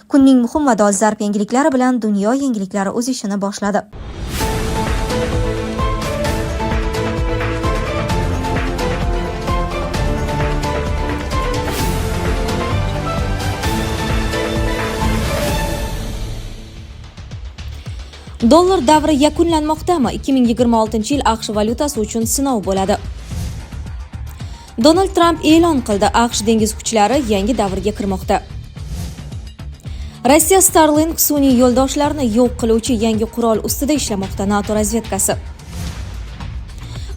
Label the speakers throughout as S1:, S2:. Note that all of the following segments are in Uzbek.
S1: Kunning muhim va dolzarb yangiliklari bilan dunyo yangiliklari o'z ishini boshladi. Dollar davri yakunlanmoqdami? 2026-yil AQSh valyutasi uchun sinov bo'ladi. Donald Trump e'lon qildi, AQSh dengiz kuchlari yangi davrga kirmoqda. Rossiya Starlink sun'iy yo'ldoshlarini yo'q qiluvchi yangi qurol ustida ishlamoqda. NATO razvedkasi.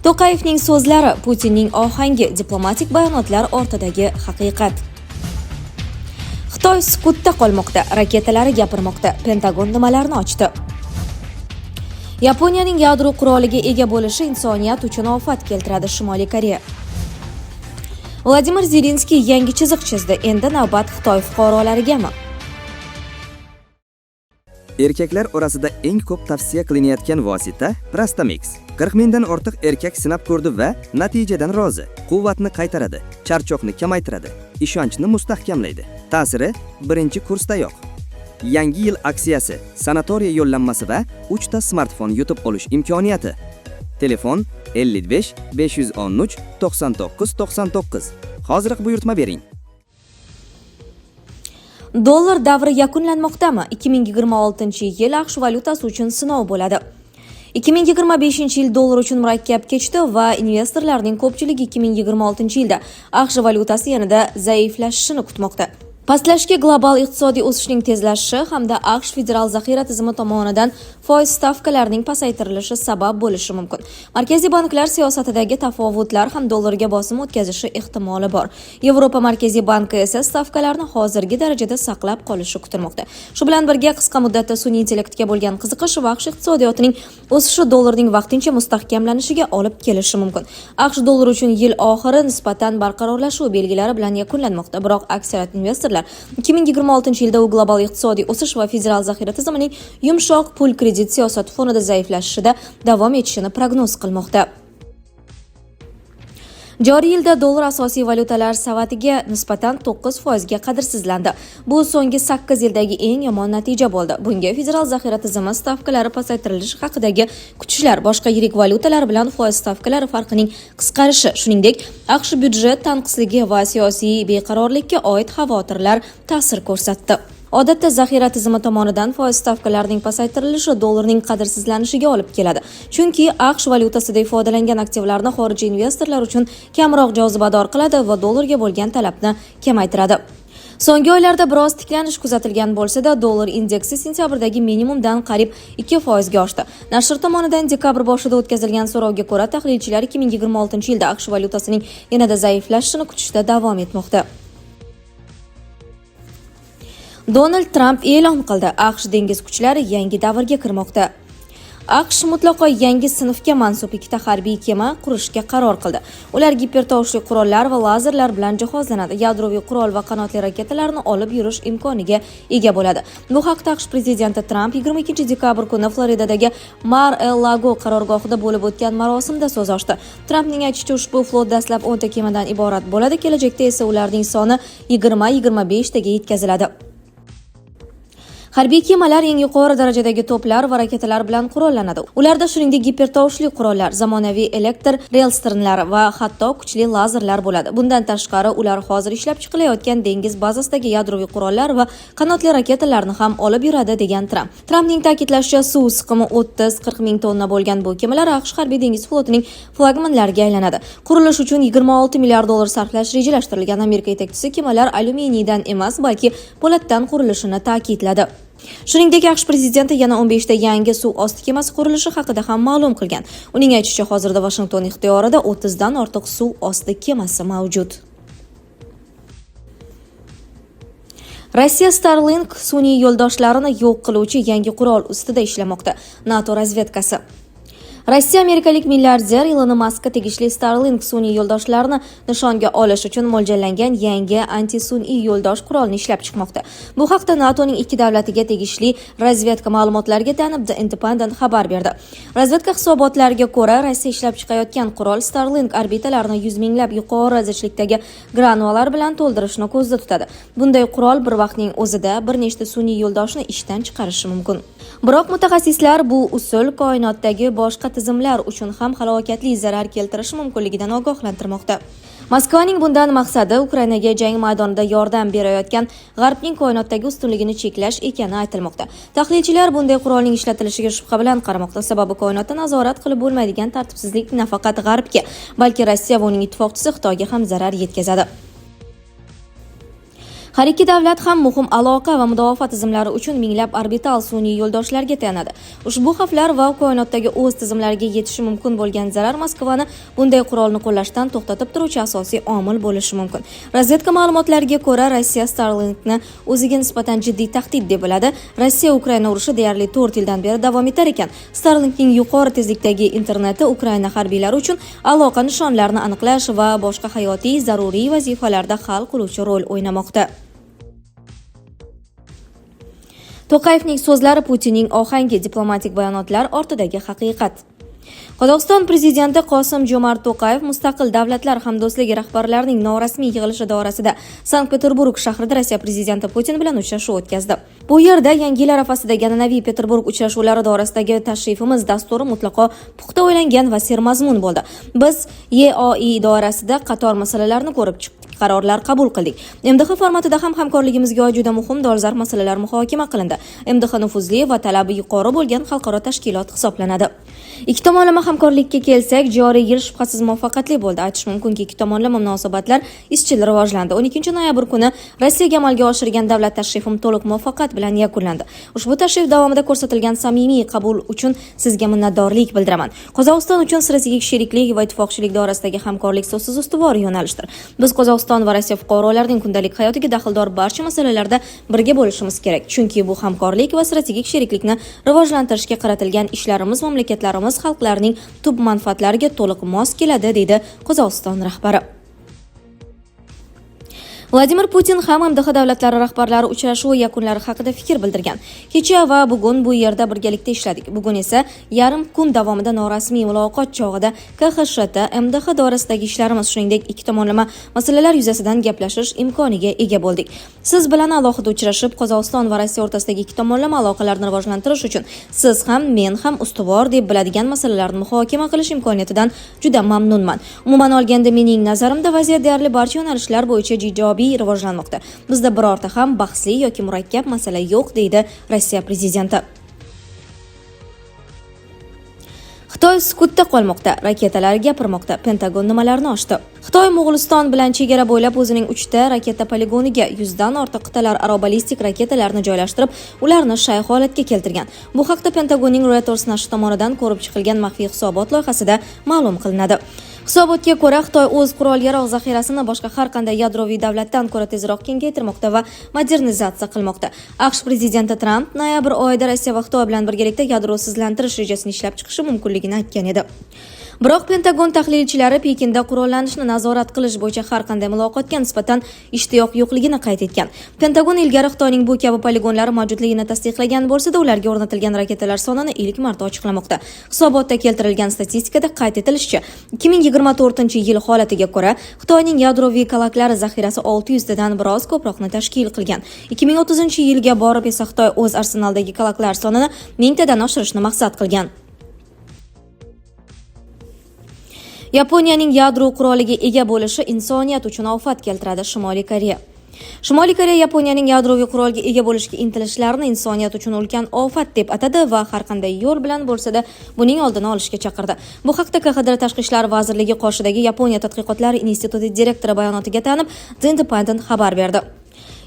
S1: To'qayevning so'zlari, Putinning ohangi, diplomatik bayonotlar ortidagi haqiqat. Xitoy sukutda qolmoqda, raketalari gapirmoqda. Pentagon nimalarni ochdi? Yaponiyaning yadro quroliga ega bo'lishi insoniyat uchun ofat keltiradi. Shimoliy Koreya. Vladimir Zelenskiy yangi chiziq chizdi. Endi navbat Xitoy fuqarolarigami?
S2: Erkaklar orasida eng ko'p tavsiya qilinayotgan vosita Prostamix. 40 mingdan ortiq erkak sinab ko'rdi va natijadan rozi. Quvvatni qaytaradi, charchoqni kamaytiradi, ishonchni mustahkamlaydi. Ta'siri birinchi kursdayoq. Yangi yil aksiyasi, sanatoriya yo'llanmasi va 3 ta smartfon yutib olish imkoniyati. Telefon 55 513 99 99. Hozirgi buyurtma bering.
S1: Dollar davri yakunlanmoqdami? 2026-yil AQSh valyutasi uchun sinov bo'ladi. 2025-yil dollar uchun murakkab kechdi va investorlarning ko'pchiligi 2026-yilda AQSh valyutasi yanada zaiflashishini kutmoqda. Pastlashga global iqtisodiy o'sishning tezlashishi hamda AQSh federal zaxira tizimi tomonidan foiz stavkalarining pasaytirilishi sabab bo'lishi mumkin. Markaziy banklar siyosatidagi tafovutlar ham dollarga bosim o'tkazishi ehtimoli bor. Yevropa markaziy banki esa stavkalarni hozirgi darajada saqlab qolishi kutilmoqda. Shu bilan birga qisqa muddatda sun'iy intellektga bo'lgan qiziqish va AQSh iqtisodiyotining o'sishi dollarning vaqtincha mustahkamlanishiga olib kelishi mumkin. AQSh dollar uchun yil oxiri nisbatan barqarorlashuv belgilari bilan yakunlanmoqda. Biroq aksariyat investorlar 2026-yilda u global iqtisodiy o'sish va federal zaxira tizimining yumshoq pul kredit siyosati fonida zaiflashishida davom etishini prognoz qilmoqda. Joriy yilda dollar asosiy valyutalar savatiga nisbatan 9% ga qadrsizlandi. Bu so'nggi 8 yildagi eng yomon natija bo'ldi. Bunga federal zaxira tizimi stavkalari pasaytirilishi haqidagi kuchlar, boshqa yirik valyutalar bilan foiz stavkalari farqining qisqarishi, shuningdek, AQSh byudjet tanqisligi va siyosiy beqarorlikka oid xavotirlar ta'sir ko'rsatdi. Odatda zaxira tizimi tomonidan foiz stavkalarining pasaytirilishi dollarning qadrsizlanishiga olib keladi. Chunki AQSh valyutasida ifodalangan aktivlarni xorijiy investorlar uchun kamroq jozibador qiladi va dollarga bo'lgan talabni kamaytiradi. So'nggi oylarda biroz tiklanish kuzatilgan bo'lsa-da, dollar indeksi sentyabrdagi minimumdan qariyb 2% ga oshdi. Nashr tomonidan dekabr boshida o'tkazilgan so'rovga ko'ra, tahlilchilar 2026-yilda AQSh valyutasining yanada zaiflashishini kutishda davom etmoqda. Donald Trump e'lon qildi, AQSh dengiz kuchlari yangi davrga kirmoqda. AQSh mutlaqo yangi sinfga mansub 2 ta harbiy kema qurishga qaror qildi. Ular gipertovushli qurollar va lazerlar bilan jihozlanadi. Yadroviy qurol va qanotli raketalarni olib yurish imkoniga ega bo'ladi. Bu haqda AQSh prezidenti Trump 22-dekabr kuni Floridadagi Mar-a-Lago qarorgohida bo'lib o'tgan marosimda so'z ochdi. Trumpning aytishicha, ushbu flot dastlab 10 ta kemadan iborat bo'ladi. Kelajakda esa ularning soni 20-25 taga yetkaziladi. Harbiy kemalar eng yuqori darajadagi to'plar va raketalar bilan qurollanadi. Ularda shuningdek gipertovushli qurollar, zamonaviy elektr relstrinlari va hatto kuchli lazerlar bo'ladi. Bundan tashqari, ular hozir ishlab chiqilayotgan dengiz bazasidagi yadroviy qurollar va qanotli raketalarni ham olib yuradi, degan Trump. Trumpning ta'kidlashicha, suv siqimi 30-40 ming tonna bo'lgan bu kemalar AQSh harbiy dengiz flotining flagmanlariga aylanadi. Qurilish uchun 26 milliard dollar sarflash rejalashtirilgan. Amerika yetakchisi kemalar alyuminiydan emas, balki po'latdan qurilishini ta'kidladi. Shuningdek, AQSh prezidenti yana 15 ta yangi suv osti kemasi qurilishi haqida ham ma'lum qilgan. Uning aytishicha, hozirda Washington ixtiyorida 30 dan ortiq suv osti kemasi mavjud. Rossiya Starlink sun'iy yo'ldoshlarini yo'q qiluvchi yangi qurol ustida ishlamoqda. NATO razvedkasi. Rossiya amerikalik milliarder Ilon Maskga tegishli Starlink sun'iy yo'ldoshlarini nishonga olish uchun mo'ljallangan yangi anti-sun'iy yo'ldosh qurolni ishlab chiqmoqda. Bu haqda NATOning ikki davlatiga tegishli razvedka ma'lumotlariga tayanib The Independent xabar berdi. Razvedka hisobotlariga ko'ra, Rossiya ishlab chiqayotgan qurol Starlink orbitalarini yuz minglab yuqori zichlikdagi granulalar bilan to'ldirishni ko'zda tutadi. Bunday qurol bir vaqtning o'zida bir nechta sun'iy yo'ldoshni ishdan chiqarishi mumkin. Biroq mutaxassislar bu usul koinotdagi boshqa tizimlar uchun ham halokatli zarar keltirishi mumkinligidan ogohlantirmoqda. Moskvaning bundan maqsadi Ukrainaga jang maydonida yordam berayotgan G'arbning koinotdagi ustunligini cheklash ekani aytilmoqda. Tahlilchilar bunday qurolning ishlatilishiga shubha bilan qaramoqda, sababi koinotda nazorat qilib bo'lmaydigan tartibsizlik nafaqat G'arbga, balki Rossiya va uning ittifoqchisi Xitoyga ham zarar yetkazadi. Har ikki davlat ham muhim aloqa va mudofaa tizimlari uchun minglab orbital sun'iy yo'ldoshlarga tayanadi. Ushbu xavflar va koinotdagi o'z tizimlariga yetishi mumkin bo'lgan zarar Moskvani bunday qurolni qo'llashdan to'xtatib turuvchi asosiy omil bo'lishi mumkin. Razvedka ma'lumotlariga ko'ra, Rossiya Starlinkni o'ziga nisbatan jiddiy tahdid deb biladi. Rossiya Ukraina urushi deyarli 4 yildan beri davom etar ekan. Starlinkning yuqori tezlikdagi interneti Ukraina harbiylari uchun aloqa nishonlarini aniqlash va boshqa hayotiy zaruriy vazifalarda hal qiluvchi rol o'ynamoqda. To'qayevning so'zlari Putinning ohangi diplomatik bayonotlar ortidagi haqiqat. Qozog'iston prezidenti Qosim-Jo'mart To'qayev mustaqil davlatlar hamdo'stligi rahbarlarining norasmiy yig'ilishi doirasida Sankt-Peterburg shahrida Rossiya prezidenti Putin bilan uchrashuv o'tkazdi. Bu yerda Yangi yil arafasidagi an'anaviy Peterburg uchrashuvlari doirasidagi tashrifimiz dasturi mutlaqo puxta o'ylangan va sermazmun bo'ldi. Biz EOI doirasida qator masalalarni ko'rib chiqdik. Qarorlar qabul qildik. MDH formatida ham hamkorligimizga oid juda muhim dolzarb masalalar muhokama qilindi. MDH nufuzli va talabi yuqori bo'lgan xalqaro tashkilot hisoblanadi. Ikki tomonlama hamkorlikka kelsak, joriy yil shubhasiz muvaffaqiyatli bo'ldi. Aytish mumkinki, ikki tomonlama munosabatlar izchil rivojlandi. 12 noyabr kuni Rossiyaga amalga oshirgan davlat tashrifim to'liq muvaffaqiyat bilan yakunlandi. Ushbu tashrif davomida ko'rsatilgan samimiy qabul uchun sizga minnatdorlik bildiraman. Qozog'iston uchun strategik sheriklik va ittifoqchilik doirasidagi hamkorlik so'zsiz ustuvor yo'nalishdir. Biz Qozog'iston va Rossiya fuqarolarining kundalik hayotiga daxldor barcha masalalarda birga bo'lishimiz kerak. Chunki bu hamkorlik va strategik sheriklikni rivojlantirishga qaratilgan ishlarimiz mamlakatlarimiz xalqlarining tub manfaatlariga to'liq mos keladi, deydi Qozog'iston rahbari. Vladimir Putin ham MDH davlatlari rahbarlari uchrashuvi yakunlari haqida fikr bildirgan. Kecha va bugun bu yerda birgalikda ishladik. Bugun esa yarim kun davomida norasmiy muloqot chog'ida KXSHT, MDH doirasidagi ishlarimiz, shuningdek ikki tomonlama masalalar yuzasidan gaplashish imkoniga ega bo'ldik. Siz bilan alohida uchrashib, Qozog'iston va Rossiya o'rtasidagi ikki tomonlama aloqalarni rivojlantirish uchun siz ham, men ham ustuvor deb biladigan masalalarni muhokama qilish imkoniyatidan juda mamnunman. Umuman olganda, mening nazarimda vaziyat deyarli barcha yo'nalishlar bo'yicha ijobiy rivojlanmoqda. Bizda birorta ham bahsli yoki murakkab masala yo'q, deydi Rossiya prezidenti. Xitoy sukutda qolmoqda, raketalar gapirmoqda. Pentagon nimalarni ochdi? Xitoy Mo'g'uliston bilan chegara bo'ylab o'zining 3 ta raketa poligoniga 100 dan ortiq qit'alararo ballistik raketalarni joylashtirib, ularni shay holatga keltirgan. Bu haqda Pentagonning Reuters nashri tomonidan ko'rib chiqilgan maxfiy hisobot loyihasida ma'lum qilinadi. Hisobotga ko'ra, Xitoy o'z qurol-yarog' zaxirasini boshqa har qanday yadroviy davlatdan ko'ra tezroq kengaytirmoqda va modernizatsiya qilmoqda. AQSh prezidenti Tramp noyabr oyida Rossiya va Xitoy bilan birgalikda yadrosizlantirish rejasini ishlab chiqishi mumkinligini aytgan edi. Biroq Pentagon tahlilchilari Pekinda qurollanishni nazorat qilish bo'yicha har qanday muloqotga nisbatan ishtiyoq yo'qligini qayd etgan. Pentagon ilgari Xitoyning bu kabi poligonlari mavjudligini tasdiqlagan bo'lsa-da, ularga o'rnatilgan raketalar sonini ilk marta ochiqlamoqda. Hisobotda keltirilgan statistikada qayd etilishicha, 2024-yil holatiga ko'ra, Xitoyning yadroviy kalaklari zaxirasi 600 dan biroz ko'proqni tashkil qilgan. 2030-yilga borib esa Xitoy o'z arsenaldagi kalaklar sonini 1000 dan oshirishni maqsad qilgan. Yaponiyaning yadro quroliga ega bo'lishi insoniyat uchun ofat keltiradi. Shimoliy Koreya. Shimoliy Koreya Yaponiyaning yadroviy qurolga ega bo'lishga intilishlarini insoniyat uchun ulkan ofat deb atadi va har qanday yo'l bilan bo'lsa-da buning oldini olishga chaqirdi. Bu haqda KXDR Tashqi ishlar vazirligi qoshidagi Yaponiya tadqiqotlari instituti direktori bayonotiga tayanib The Independent xabar berdi.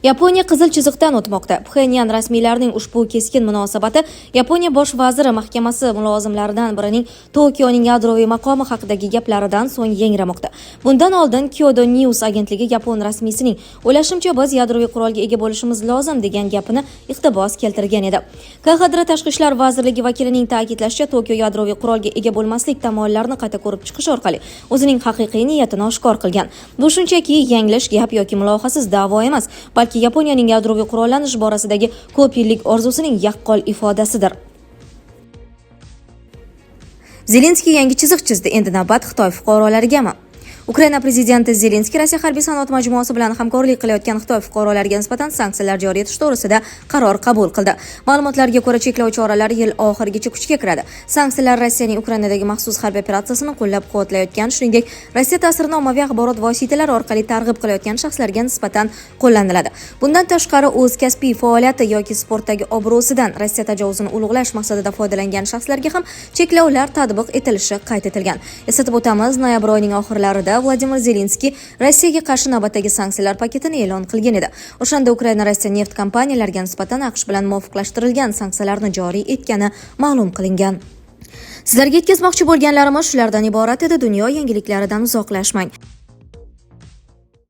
S1: Yaponiya qizil chiziqdan o'tmoqda. Pxenyan rasmiylarining ushbu keskin munosabati Yaponiya bosh vaziri mahkamasi mulozimlaridan birining Tokioning yadroviy maqomi haqidagi gaplaridan so'ng yangramoqda. Bundan oldin Kyodo News agentligi yapon rasmiysining "O'ylashimcha biz yadroviy qurolga ega bo'lishimiz lozim" degan gapini iqtibos keltirgan edi. KXDR Tashqi ishlar vazirligi vakilining ta'kidlashicha, Tokio yadroviy qurolga ega bo'lmaslik tamoyillarini qayta ko'rib chiqish orqali o'zining haqiqiy niyatini oshkor qilgan. Bu shunchaki yanglish gap yoki mulohasiz da'vo emas, balki Yaponiyaning yadroviy qurollanish borasidagi ko'p yillik orzusining yaqqol ifodasidir. Zelenskiy yangi chiziq chizdi. Endi navbat Xitoy fuqarolarigami? Ukraina prezidenti Zelenskiy Rossiya harbiy sanoat majmuasi bilan hamkorlik qilayotgan Xitoy fuqarolariga nisbatan sanksiyalar joriy etish to'g'risida qaror qabul qildi. Ma'lumotlarga ko'ra, cheklov choralari yil oxirigacha kuchga kiradi. Sanksiyalar Rossiyaning Ukrainadagi maxsus harbiy operatsiyasini qo'llab-quvvatlayotgan, shuningdek, Rossiya ta'sirini ommaviy axborot vositalari orqali targ'ib qilayotgan shaxslarga nisbatan qo'llaniladi. Bundan tashqari, o'z kasbiy faoliyati yoki sportdagi obro'sidan Rossiya tajovuzini ulug'lash maqsadida foydalangan shaxslarga ham cheklovlar tatbiq etilishi qayd etilgan. Eslatib o'tamiz, noyabr oyining oxirlarida Vladimir Zelenskiy Rossiyaga qarshi navbatdagi sanksiyalar paketini e'lon qilgan edi. O'shanda Ukraina Rossiya neft kompaniyalariga nisbatan AQSh bilan muvofiqlashtirilgan sanksiyalarni joriy etgani ma'lum qilingan. Sizlarga yetkazmoqchi bo'lganlarimiz shulardan iborat edi. Dunyo yangiliklaridan uzoqlashmang.